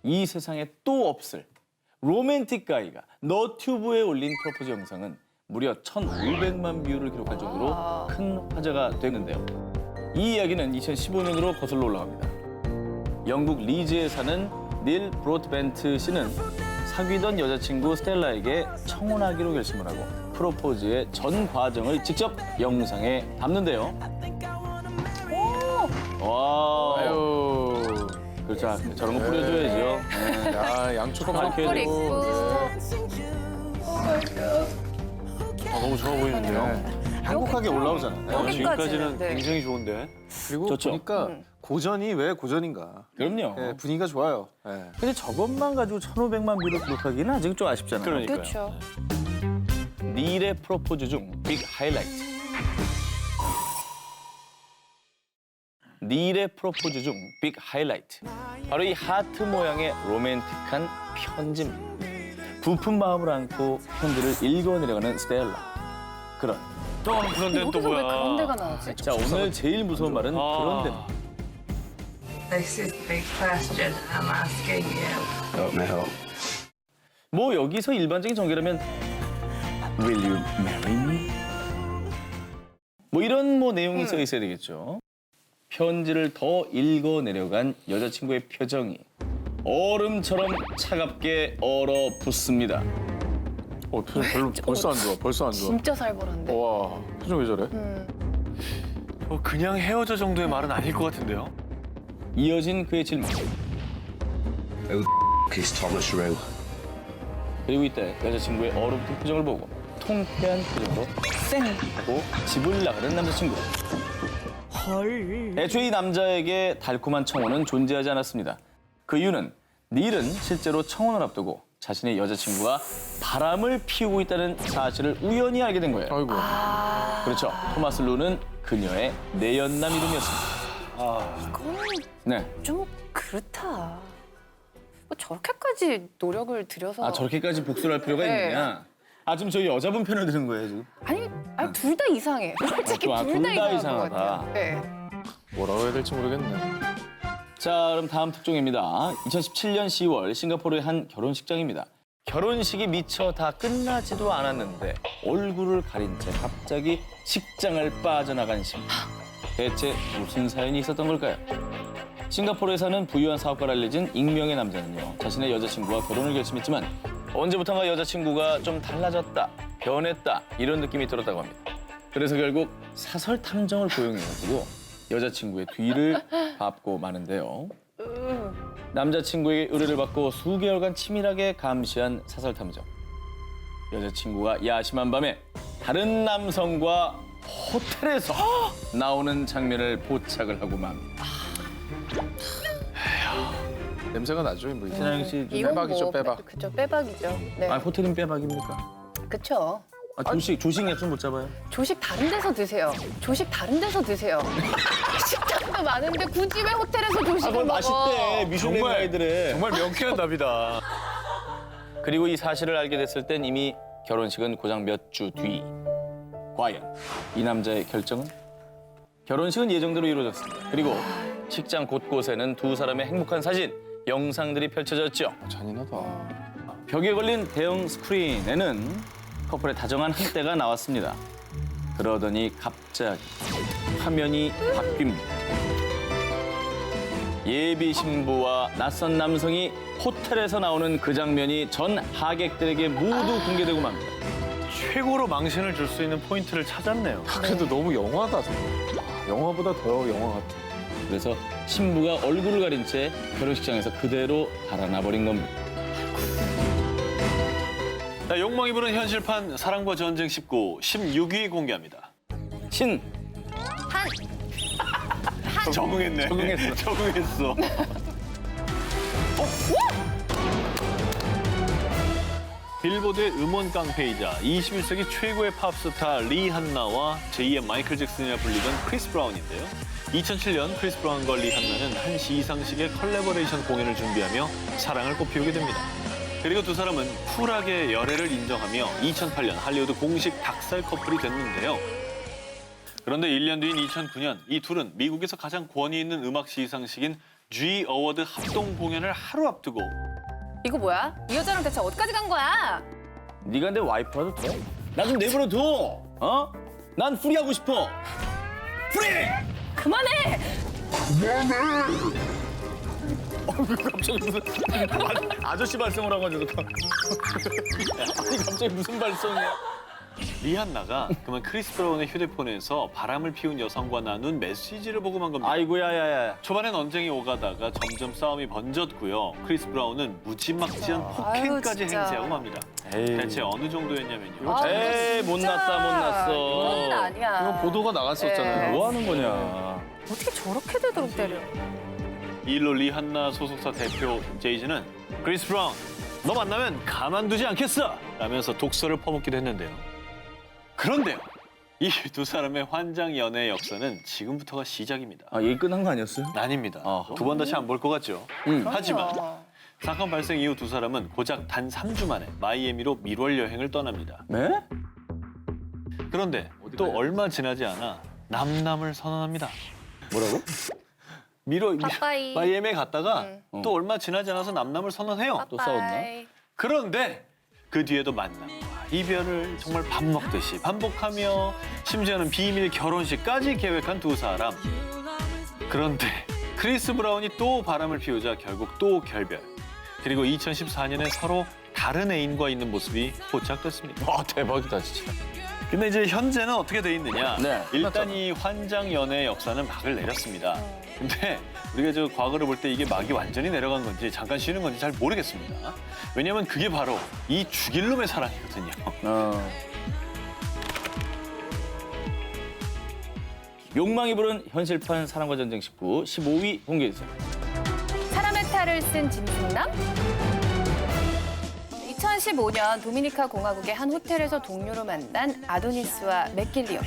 이 세상에 또 없을 로맨틱 가이가 너튜브에 올린 프로포즈 영상은 무려 1,500만 뷰를 기록할 정도로 큰 화제가 됐는데요. 이 이야기는 2015년으로 거슬러 올라갑니다. 영국 리즈에 사는 닐 브로드벤트 씨는 사귀던 여자친구 스텔라에게 청혼하기로 결심을 하고 프로포즈의 전 과정을 직접 영상에 담는데요. 와, 아유. 그렇죠. 저런 거 뿌려줘야죠. 네. 야, 양초가 밝혀야 밝혀야 되고. 너무 좋아 보이는데요. 행복하게 올라오잖아요. 여기까지는, 지금까지는 네. 굉장히 좋은데. 그리고 좋죠. 보니까 고전이 왜 고전인가. 그럼요. 예, 분위기가 좋아요. 예. 근데 저것만 가지고 1,500만 뷰를 기록하기는 아직 좀 아쉽잖아요. 그러니까요. 그렇죠. 닐의 프로포즈 중 빅 하이라이트. 닐의 프로포즈 중 빅 하이라이트. 바로 이 하트 모양의 로맨틱한 편지입니다. 부푼 마음을 안고 편지를 읽어내려가는 스텔라. 그런. 그런 데는 또 여기서 왜 그런 뭐야? 데가 나오지? 자, 오늘 제일 무서운 말은 그런 데입니다. This is the big question I'm asking you. Help me help. 뭐 여기서 일반적인 전개라면 Will you marry me? 뭐 이런 뭐 내용이 써 있어야 되겠죠. 편지를 더 읽어내려간 여자친구의 표정이 얼음처럼 차갑게 얼어붙습니다. 표정 벌써 안 좋아. 벌써 안 좋아. 진짜 살벌한데. 와, 표정 왜 저래? 그냥 헤어져 정도의 말은 아닐 것 같은데요. 이어진 그의 질문. He's Thomas Rowe. 그리고 이때 여자친구의 얼어붙은 표정을 보고 통쾌한 표정으로 쌩 하고 집을 나가는 남자친구. 애초에 이 남자에게 달콤한 청혼은 존재하지 않았습니다. 그 이유는 닐은 실제로 청혼을 앞두고 자신의 여자친구가 바람을 피우고 있다는 사실을 우연히 알게 된 거예요. 아이고. 그렇죠. 토마스 루는 그녀의 내연남 이름이었습니다. 그거는 네. 좀 그렇다. 뭐 저렇게까지 노력을 들여서. 아, 저렇게까지 복수를 할 필요가 네. 있느냐? 아, 지금 저희 여자분 편을 드는 거예요, 지금? 아니 둘 다 이상해. 솔직히 아, 둘 다 둘 다 이상한 이상하다. 것 같아요. 네. 뭐라고 해야 될지 모르겠네. 자, 그럼 다음 특종입니다. 2017년 10월 싱가포르의 한 결혼식장입니다. 결혼식이 미처 다 끝나지도 않았는데 얼굴을 가린 채 갑자기 식장을 빠져나간 신부. 대체 무슨 사연이 있었던 걸까요? 싱가포르에 사는 부유한 사업가로 알려진 익명의 남자는요. 자신의 여자친구와 결혼을 결심했지만 언제부턴가 여자친구가 좀 달라졌다, 변했다 이런 느낌이 들었다고 합니다. 그래서 결국 사설 탐정을 고용해가지고 여자친구의 뒤를 밟고 마는데요. 남자친구에게 의뢰를 받고 수개월간 치밀하게 감시한 사설 탐정. 여자친구가 야심한 밤에 다른 남성과 호텔에서 나오는 장면을 포착을 하고 맙니다. 냄새가 나죠, 뭐. 이제. 신하영 씨, 좀 이건 빼박이죠, 뭐, 빼박. 그쵸, 빼박이죠. 네. 아, 호텔은 빼박입니까? 그쵸. 아, 조식 약속 못 잡아요? 조식 다른 데서 드세요. 조식 다른 데서 드세요. 식당도 많은데 굳이 왜 호텔에서 조식을 먹어? 미슐랭 가이드래. 정말 명쾌한 답이다. 그리고 이 사실을 알게 됐을 땐 이미 결혼식은 고작 몇 주 뒤. 과연 이 남자의 결정은? 결혼식은 예정대로 이루어졌습니다. 그리고 식장 곳곳에는 두 사람의 행복한 사진, 영상들이 펼쳐졌죠. 잔인하다. 벽에 걸린 대형 스크린에는 커플의 다정한 한때가 나왔습니다. 그러더니 갑자기 화면이 바뀝니다. 예비 신부와 낯선 남성이 호텔에서 나오는 그 장면이 전 하객들에게 모두 공개되고 맙니다. 최고로 망신을 줄 수 있는 포인트를 찾았네요. 그래도 너무 영화다, 저거. 영화보다 더 영화 같아. 그래서 신부가 얼굴을 가린 채 결혼식장에서 그대로 달아나 버린 겁니다. 자, 욕망이 부른 현실판 사랑과 전쟁 19, 16위 공개합니다. 신! 적응했네. 적응했어. 적응했어. 빌보드의 음원 깡패이자 21세기 최고의 팝스타 리한나와 제2의 마이클 잭슨이라 불리던 크리스 브라운인데요. 2007년 크리스 브라운과 리한나는 한 시상식의 컬래버레이션 공연을 준비하며 사랑을 꽃피우게 됩니다. 그리고 두 사람은 쿨하게 열애를 인정하며 2008년 할리우드 공식 닭살 커플이 됐는데요. 그런데 1년 뒤인 2009년 이 둘은 미국에서 가장 권위 있는 음악 시상식인 G 어워드 합동 공연을 하루 앞두고 이거 뭐야? 이 여자랑 대체 어디까지 간 거야? 네가 내 와이프라도 돼? 나 좀 내버려 둬. 어? 난 프리하고 싶어. 프리! 그만해! 갑자기 무슨 아저씨 발성을 하가지고 아니 갑자기 무슨 발성이야? 리한나가 그만 크리스 브라운의 휴대폰에서 바람을 피운 여성과 나눈 메시지를 보고만 겁니다. 아이고야야야. 초반엔 언쟁이 오가다가 점점 싸움이 번졌고요. 크리스 브라운은 무지막지한 폭행까지 진짜. 행세하고 맙니다. 에이. 대체 어느 정도였냐면요. 아, 에이 이거 진짜 못났다 못났어. 이거는 아니야. 이거 보도가 나갔었잖아요. 네. 뭐 하는 거냐? 어떻게 저렇게 되도록 때려? 이 일로 리한나 소속사 대표 제이지는 크리스 브라운, 너 만나면 가만두지 않겠어! 라면서 독서를 퍼붓기도 했는데요. 그런데요. 이 두 사람의 환장 연애의 역사는 지금부터가 시작입니다. 아 얘기 끝난 거 아니었어요? 아닙니다. 어허. 두 번 다시 안 볼 것 같죠? 하지만 그럼요. 사건 발생 이후 두 사람은 고작 단 3주 만에 마이애미로 밀월 여행을 떠납니다. 네? 그런데 또 얼마 지나지 않아 남남을 선언합니다. 뭐라고? 빠빠이. 마이애미에 갔다가 응. 또 얼마 지나지 않아서 남남을 선언해요. 또 싸웠나? 빠빠이. 그런데 그 뒤에도 만남과 이별을 정말 밥 먹듯이 반복하며 심지어는 비밀 결혼식까지 계획한 두 사람. 그런데 크리스 브라운이 또 바람을 피우자 결국 또 결별. 그리고 2014년에 서로 다른 애인과 있는 모습이 포착됐습니다. 와 대박이다 진짜. 근데 이제 현재는 어떻게 돼 있느냐? 네. 일단 이 환장 연애의 역사는 막을 내렸습니다. 근데 우리가 저 과거를 볼 때 이게 막이 완전히 내려간 건지 잠깐 쉬는 건지 잘 모르겠습니다. 왜냐면 그게 바로 이 죽일 놈의 사랑이거든요. 욕망이 부른 현실판 사랑과 전쟁 19 15위 공개해주세요. 사람의 탈을 쓴 짐승남? 2015년 도미니카 공화국의 한 호텔에서 동료로 만난 아도니스와 맥길리오.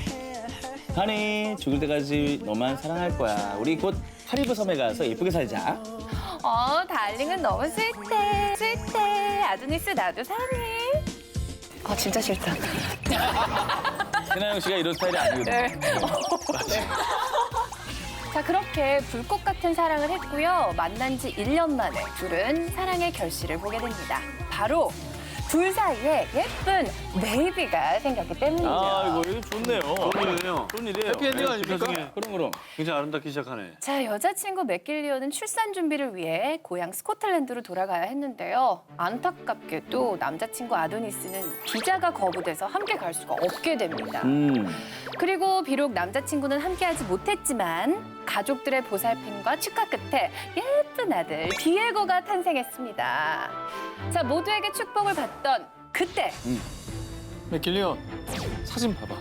하니 죽을 때까지 너만 사랑할 거야. 우리 곧 카리브 섬에 가서 예쁘게 살자. 달링은 너무 스윗해. 스윗해. 아도니스 나도 사랑해. 진짜 싫다. 신하영 씨가 이런 스타일이 아니거든요. 네. 자, 그렇게 불꽃 같은 사랑을 했고요. 만난 지 1년 만에 둘은 사랑의 결실을 보게 됩니다. 바로 둘 사이에 예쁜 베이비가 생겼기 때문이죠. 아, 이거 좋네요. 좋은 일이에요. 좋은 일이에요. 해피엔딩 아닙니까? 세상에 그럼. 굉장히 아름답기 시작하네. 자, 여자친구 맥길리오는 출산 준비를 위해 고향 스코틀랜드로 돌아가야 했는데요. 안타깝게도 남자친구 아도니스는 비자가 거부돼서 함께 갈 수가 없게 됩니다. 그리고 비록 남자친구는 함께하지 못했지만 가족들의 보살핌과 축하 끝에 예쁜 아들 디에고가 탄생했습니다. 자, 모두에게 축복을 받던 그때 맥길리온 사진 봐봐.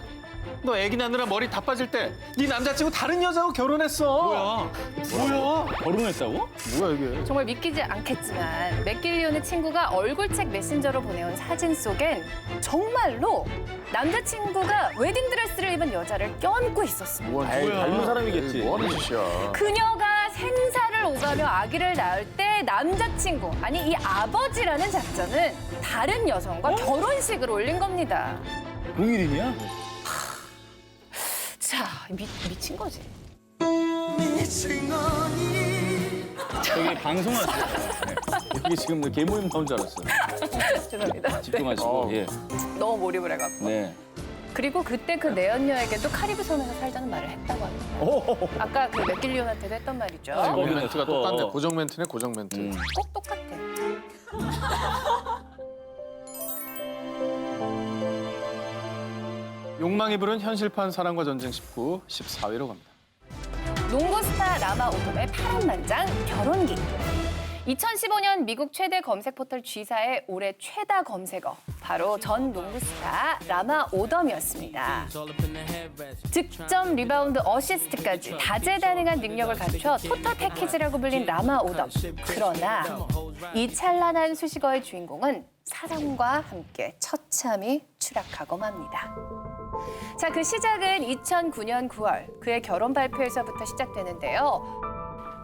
너 애기 낳느라 머리 다 빠질 때 네 남자친구 다른 여자하고 결혼했어. 뭐야? 결혼했다고? 뭐야 이게? 정말 믿기지 않겠지만 맥길리온의 친구가 얼굴책 메신저로 보내온 사진 속엔 정말로 남자친구가 웨딩드레스를 입은 여자를 껴안고 있었습니다. 아이, 닮은 사람이겠지. 뭐 하는 짓이야? 그녀가 생사를 오가며 아기를 낳을 때 남자친구, 아니 이 아버지라는 작전은 다른 여성과 결혼식을 올린 겁니다. 동일인이야? 자, 미친 거지. 저기 방송을 하세요. 네. 여기 지금 개모임 나온 줄 알았어요. 죄송합니다. 집중하시고. 예. 너무 몰입을 해갖고. 네. 그리고 그때 그 내연녀에게도 카리브 섬에서 살자는 말을 했다고 합니다. 아까 그 맥길리온한테도 했던 말이죠. 거기 멘트가 똑같네. 고정 멘트네 고정 멘트. 꼭 똑같아. 욕망이 부른 현실판 사랑과 전쟁 19 14위로 갑니다. 농구스타 라마 오돔의 파란만장 결혼기. 2015년 미국 최대 검색 포털 G사의 올해 최다 검색어, 바로 전 농구스타 라마 오덤이었습니다. 득점, 리바운드, 어시스트까지 다재다능한 능력을 갖춰 토터 패키지라고 불린 라마 오덤. 그러나 이 찬란한 수식어의 주인공은 사랑과 함께 처참히 추락하고 맙니다. 자, 그 시작은 2009년 9월 그의 결혼 발표에서부터 시작되는데요.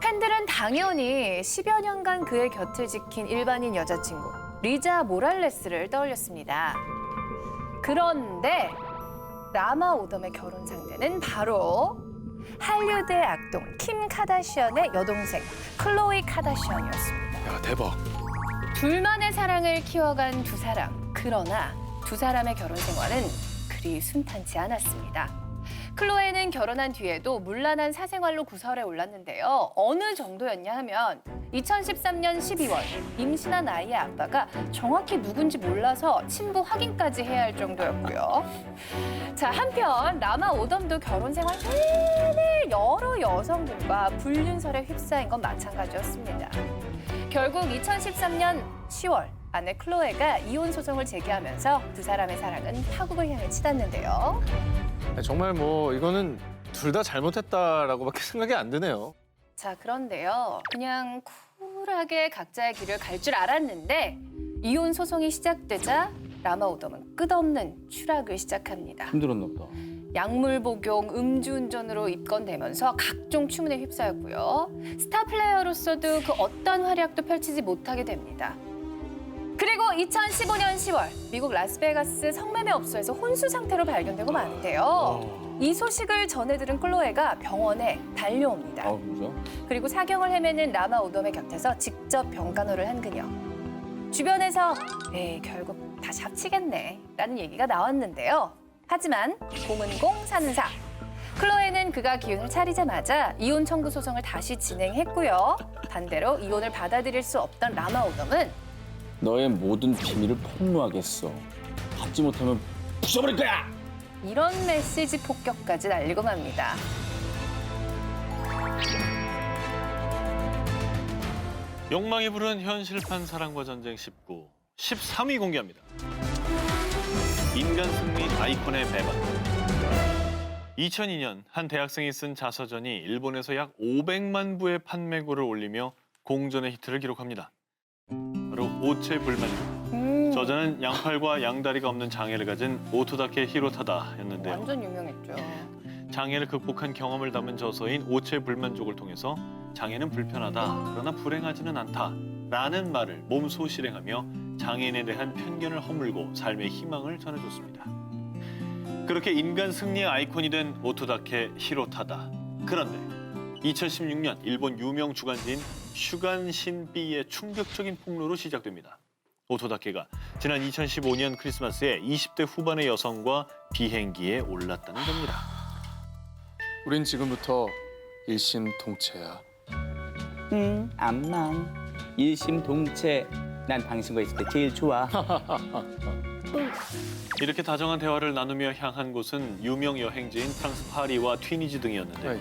팬들은 당연히 10여 년간 그의 곁을 지킨 일반인 여자친구 리자 모랄레스를 떠올렸습니다. 그런데 라마 오덤의 결혼 상대는 바로 할리우드의 악동 킴 카다시안의 여동생 클로이 카다시안이었습니다. 야, 대박. 둘만의 사랑을 키워간 두 사람. 그러나 두 사람의 결혼 생활은 그리 순탄치 않았습니다. 클로에는 결혼한 뒤에도 문란한 사생활로 구설에 올랐는데요. 어느 정도였냐 하면 2013년 12월 임신한 아이의 아빠가 정확히 누군지 몰라서 친부 확인까지 해야 할 정도였고요. 자, 한편 라마 오덤도 결혼 생활 내내 여러 여성들과 불륜설에 휩싸인 건 마찬가지였습니다. 결국 2013년 10월 아내 클로에가 이혼 소송을 제기하면서 두 사람의 사랑은 파국을 향해 치닫는데요. 정말 뭐 이거는 둘 다 잘못했다라고밖에 생각이 안 드네요. 자, 그런데요. 그냥 쿨하게 각자의 길을 갈 줄 알았는데 이혼 소송이 시작되자 라마 오덤은 끝없는 추락을 시작합니다. 힘들었나 보다. 약물 복용, 음주운전으로 입건되면서 각종 추문에 휩싸였고요. 스타 플레이어로서도 그 어떤 활약도 펼치지 못하게 됩니다. 그리고 2015년 10월 미국 라스베가스 성매매업소에서 혼수 상태로 발견되고 마는데요. 이 소식을 전해 들은 클로에가 병원에 달려옵니다. 진짜? 그리고 사경을 헤매는 라마 오덤의 곁에서 직접 병간호를 한 그녀. 주변에서 에이, 결국 다시 합치겠네 라는 얘기가 나왔는데요. 하지만 공은 공, 사는 사. 클로에는 그가 기운을 차리자마자 이혼 청구 소송을 다시 진행했고요. 반대로 이혼을 받아들일 수 없던 라마 오덤은 너의 모든 비밀을 폭로하겠어. 받지 못하면 부숴버릴 거야! 이런 메시지 폭격까지 날리고 맙니다. 욕망이 부른 현실판 사랑과 전쟁 19, 13위 공개합니다. 인간 승리 아이콘의 배반. 2002년 한 대학생이 쓴 자서전이 일본에서 약 500만 부의 판매고를 올리며 공전의 히트를 기록합니다. 바로 오체 불만족. 저자는 양팔과 양다리가 없는 장애를 가진 오토다케 히로타다였는데요. 완전 유명했죠. 장애를 극복한 경험을 담은 저서인 오체 불만족을 통해서 장애는 불편하다, 그러나 불행하지는 않다 라는 말을 몸소 실행하며 장애인에 대한 편견을 허물고 삶의 희망을 전해줬습니다. 그렇게 인간 승리의 아이콘이 된 오토다케 히로타다. 그런데 2016년 일본 유명 주간지인 슈간신비의 충격적인 폭로로 시작됩니다. 오토다케가 지난 2015년 크리스마스에 20대 후반의 여성과 비행기에 올랐다는 겁니다. 우린 지금부터 일심동체야. 암만. 일심동체. 난 당신과 있을 때 제일 좋아. 이렇게 다정한 대화를 나누며 향한 곳은 유명 여행지인 프랑스 파리와 튀니지 등이었는데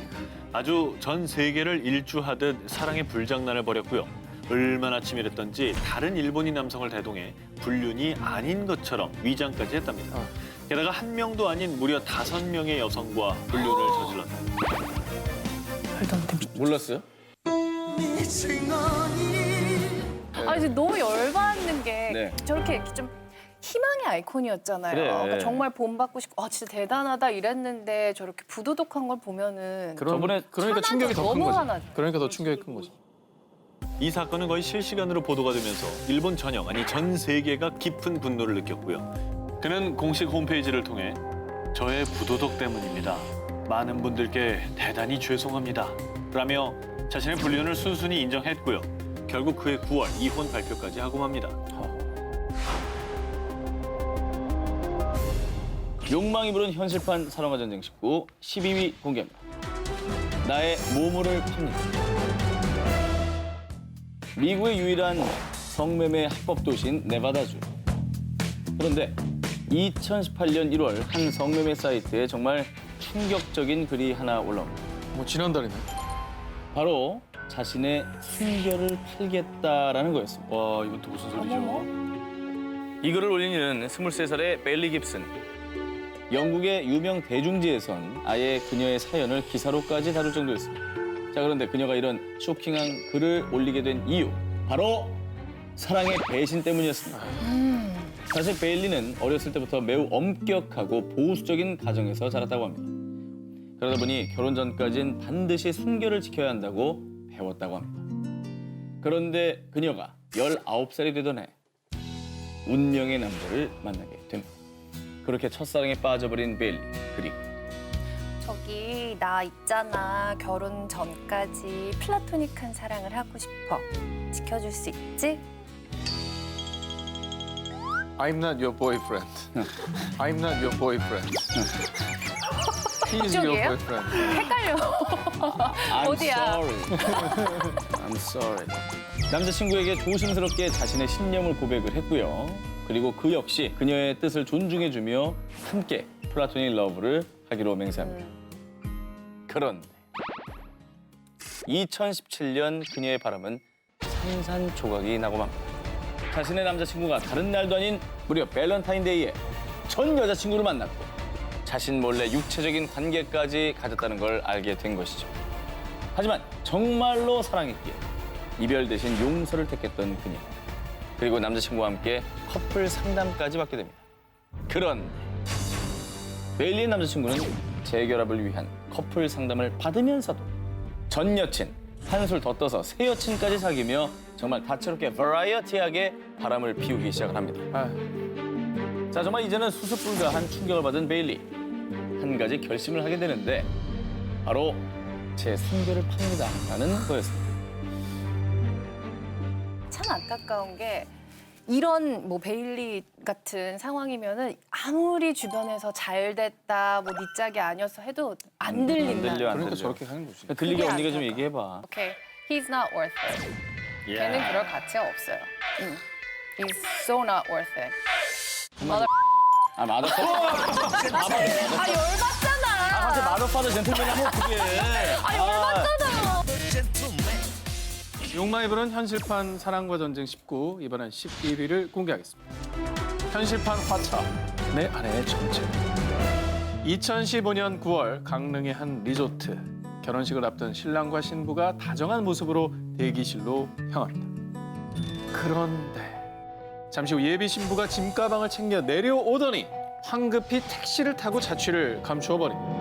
아주 전 세계를 일주하듯 사랑의 불장난을 벌였고요. 얼마나 치밀했던지 다른 일본인 남성을 대동해 불륜이 아닌 것처럼 위장까지 했답니다. 게다가 한 명도 아닌 무려 5명의 여성과 불륜을 저질렀다. 몰랐어요? 아, 이제 너무 열받는 게 네. 저렇게 이렇게 좀 희망의 아이콘이었잖아요. 그래. 그러니까 정말 본받고 싶고, 아, 진짜 대단하다 이랬는데 저렇게 부도덕한 걸 보면은 저번에 그러니까 충격이 더 큰 너무 거지. 화나죠. 그러니까 더 충격이 큰 거지. 이 사건은 거의 실시간으로 보도가 되면서 일본 전역, 아니 전 세계가 깊은 분노를 느꼈고요. 그는 공식 홈페이지를 통해 저의 부도덕 때문입니다. 많은 분들께 대단히 죄송합니다. 라며 자신의 불륜을 순순히 인정했고요. 결국 그해 9월 이혼 발표까지 하고 맙니다. 욕망이 부른 현실판 사랑과 전쟁 19, 12위 공개합니다. 나의 모모를 팝니다. 미국의 유일한 성매매 합법 도시인 네바다주. 그런데 2018년 1월 한 성매매 사이트에 정말 충격적인 글이 하나 올라옵니다. 뭐 지난달이네. 바로 자신의 순결을 팔겠다라는 거였습니다. 와, 이건 또 무슨 소리죠? 이 글을 올린 이는 23살의 벨리 깁슨. 영국의 유명 대중지에선 아예 그녀의 사연을 기사로까지 다룰 정도였습니다. 자, 그런데 그녀가 이런 쇼킹한 글을 올리게 된 이유, 바로 사랑의 배신 때문이었습니다. 사실 베일리는 어렸을 때부터 매우 엄격하고 보수적인 가정에서 자랐다고 합니다. 그러다 보니 결혼 전까지는 반드시 순결을 지켜야 한다고 배웠다고 합니다. 그런데 그녀가 19살이 되던 해 운명의 남자를 만나게 됩니다. 그렇게 첫사랑에 빠져버린 베일리. 그리고 저기 나 있잖아. 결혼 전까지 플라토닉한 사랑을 하고 싶어. 지켜줄 수 있지? I'm not your boyfriend. I'm not your boyfriend. He's your 그쪽이에요? boyfriend. 헷갈려. I'm 어디야? sorry. I'm sorry. 남자친구에게 조심스럽게 자신의 신념을 고백을 했고요. 그리고 그 역시 그녀의 뜻을 존중해주며 함께 플라토닉 러브를 하기로 맹세합니다. 그런데 2017년 그녀의 바람은 산산조각이 나고 맙니다. 자신의 남자친구가 다른 날도 아닌 무려 밸런타인데이에 전 여자친구를 만났고 자신 몰래 육체적인 관계까지 가졌다는 걸 알게 된 것이죠. 하지만 정말로 사랑했기에 이별 대신 용서를 택했던 그녀. 그리고 남자친구와 함께 커플 상담까지 받게 됩니다. 그런데 베일리의 남자친구는 재결합을 위한 커플 상담을 받으면서도 전 여친 한술 더 떠서 새 여친까지 사귀며 정말 다채롭게 버라이어티하게 바람을 피우기 시작을 합니다. 자, 정말 이제는 수습 불가한 충격을 받은 베일리. 한 가지 결심을 하게 되는데 바로 제 성별을 팝니다라는 거였습니다. 참 안타까운 게 이런 뭐 베일리 같은 상황이면은 아무리 주변에서 잘 됐다, 뭐 네 짝이 아니었어 해도 안 들린다. 안 들려, 안 그러니까 들려. 저렇게 하는 거지. 들리게 그게 언니가 좀 안타까워. 얘기해봐. 오케이, he's not worth it. 걔는 그럴 가치가 없어요. He's so not worth it. 아, 마더파. 아 열받잖아. 갑자기 마더파더 젠틀맨이 하면 그게. 아 열받잖아. 욕망이 부른 현실판 사랑과 전쟁 19, 이번엔 11위를 공개하겠습니다. 현실판 화차, 내 아내의 정체. 2015년 9월 강릉의 한 리조트. 결혼식을 앞둔 신랑과 신부가 다정한 모습으로 대기실로 향합니다. 그런데 잠시 후 예비 신부가 짐가방을 챙겨 내려오더니 황급히 택시를 타고 자취를 감추어 버립니다.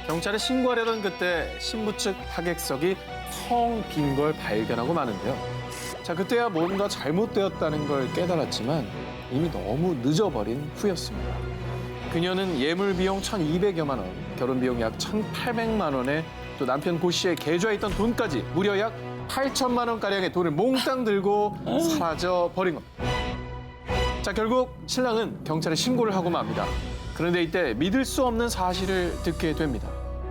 경찰에 신고하려던 그때 신부 측 하객석이 텅 빈 걸 발견하고 마는데요. 자, 그때야 뭔가 잘못되었다는 걸 깨달았지만 이미 너무 늦어버린 후였습니다. 그녀는 예물 비용 1,200여만 원, 결혼 비용 약 1,800만 원에 또 남편 고 씨의 계좌에 있던 돈까지 무려 약 8천만 원가량의 돈을 몽땅 들고 사라져 버린 겁니다. 자, 결국 신랑은 경찰에 신고를 하고 맙니다. 그런데 이때 믿을 수 없는 사실을 듣게 됩니다.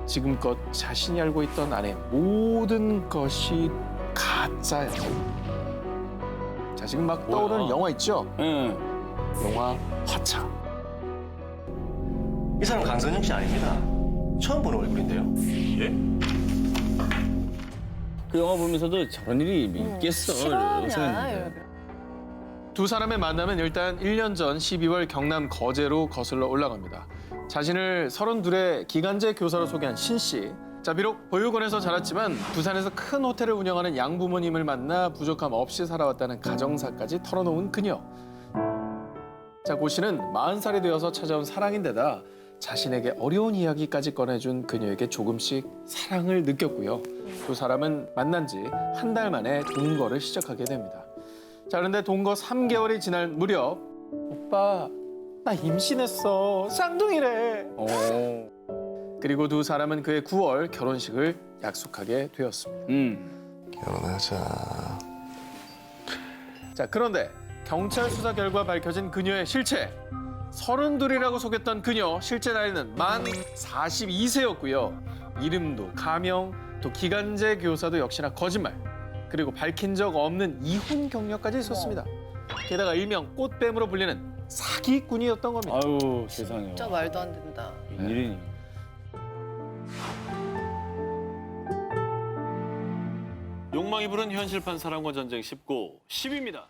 지금껏 자신이 알고 있던 아내의 모든 것이 가짜예요. 자, 지금 막 떠오르는 뭐야? 영화 있죠? 응. 영화 화차. 이 사람 강선영 씨 아닙니다. 처음 보는 얼굴인데요. 예? 그 영화 보면서도 저런 일이 있겠어. 실화냐? 생각했는데. 두 사람의 만남은 일단 1년 전 12월 경남 거제로 거슬러 올라갑니다. 자신을 32의 기간제 교사로 소개한 신 씨. 자, 비록 보육원에서 자랐지만 부산에서 큰 호텔을 운영하는 양부모님을 만나 부족함 없이 살아왔다는 가정사까지 털어놓은 그녀. 자, 고 씨는 40살이 되어서 찾아온 사랑인데다 자신에게 어려운 이야기까지 꺼내준 그녀에게 조금씩 사랑을 느꼈고요. 두 사람은 만난 지 한 달 만에 동거를 시작하게 됩니다. 자, 그런데 동거 3개월이 지날 무렵 오빠, 나 임신했어. 쌍둥이래. 그리고 두 사람은 그해 9월 결혼식을 약속하게 되었습니다. 결혼하자. 자, 그런데 경찰 수사 결과 밝혀진 그녀의 실체. 32이라고 속였던 그녀 실제 나이는 만 42세였고요. 이름도 가명, 또 기간제 교사도 역시나 거짓말. 그리고 밝힌 적 없는 이혼 경력까지 있었습니다. 게다가 일명 꽃뱀으로 불리는 사기꾼이었던 겁니다. 아유, 세상에. 진짜 말도 안 된다. 웬일이니. 욕망이 부른 현실판 사랑과 전쟁 19, 10위입니다.